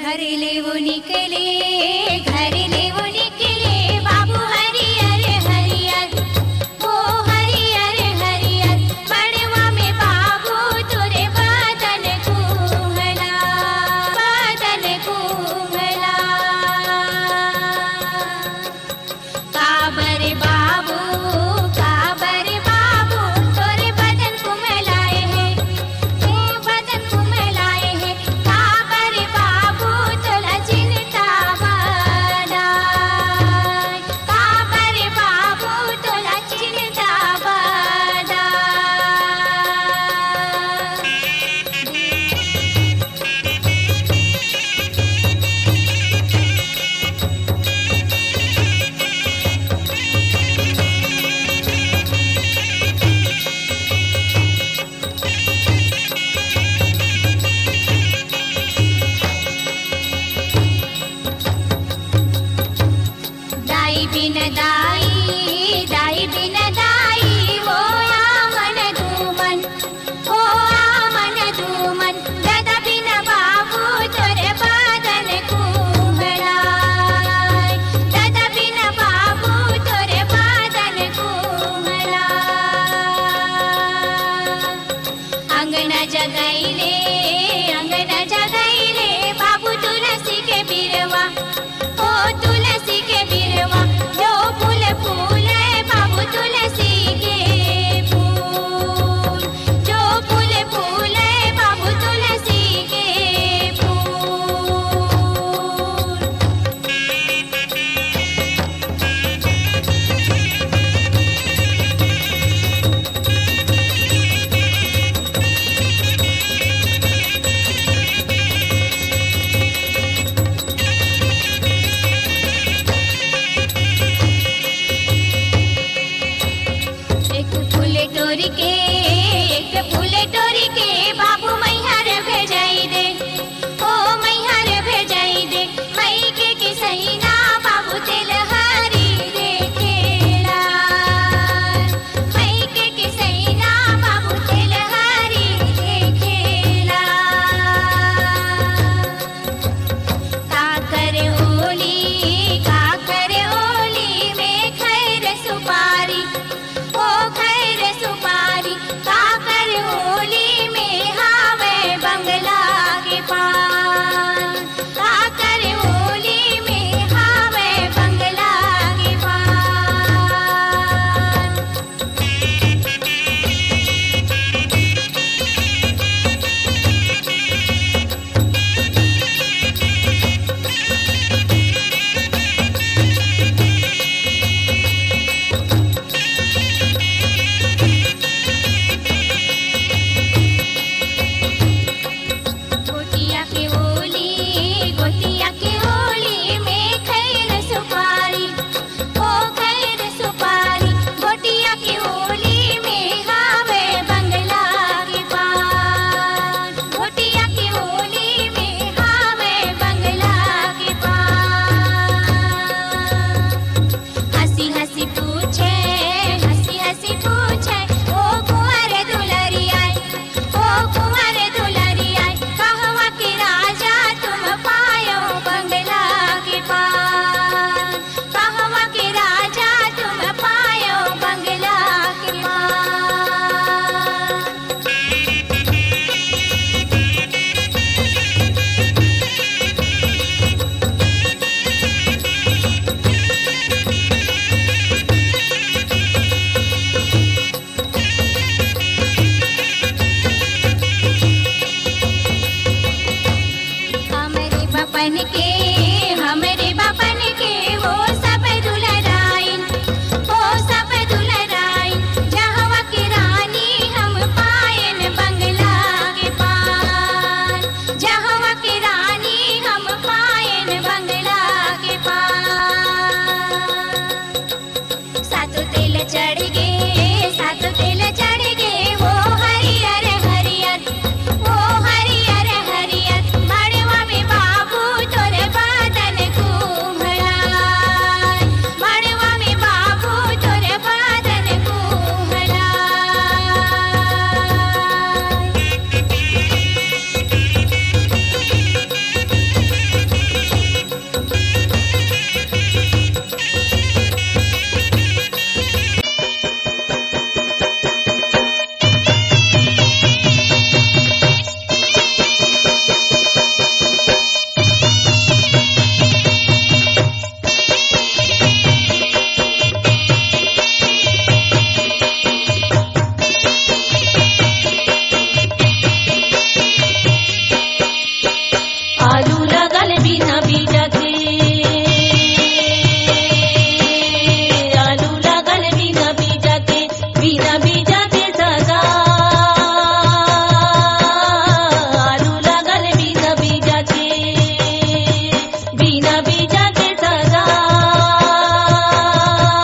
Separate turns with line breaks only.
घर ले वो निकले बाबू हरियर हरियर, ओ हरियर हरियर बड़वा में बाबू तोरे बदन कुंभला, बदन कुंभला। काबर बाबू तोरे बदन कुंभलाए है, ओ बदन कुंभलाए है। काबर बाबू तोला चिंता बदाय, काबर बाबू तोला चिंता बदाय। दाई बिन दाई हो आमन दुमन, हो आमन दुमन। दादा बिन बाबू तोरे बदन कुंभलाय, दादा बिन बाबू तोरे बदन कुंभलाय। अंगना जगैले बाबू तुलसी के बिरवा, ओ तुलसी के बिरवा। जो फूल फूले बाबू तुलसी के फूल, जो फूल फूले बाबू तुलसी के फूल। एक फूल टोरी के बाबू मैहर भेजाई दे, ओ मैहर भेजाई दे। मई के सहीना बाबू तेलहरी देखेला, मई के सहीना बाबू तेलहरी देखेला। काकर ओली में खैर सुपारी, ओ खैर सुपारी। काकर ओली में हावे बंगला के पान, काकर ओली में हावे बंगला के पान। गोतिया के ओली में खैर सुपारी, ओ खैर सुपारी। गोतिया के ओली में हावे बंगला के पान, गोतिया के ओली में हावे बंगला के पान। हंसी हंसी पूछे ओ कुंवर दुलरिया, ओ कुंवर दुलरिया। कहवा के राजा तुम पायो बंगला के पान, कहवा के राजा तुम पायो बंगला के पान। हमरे बपन के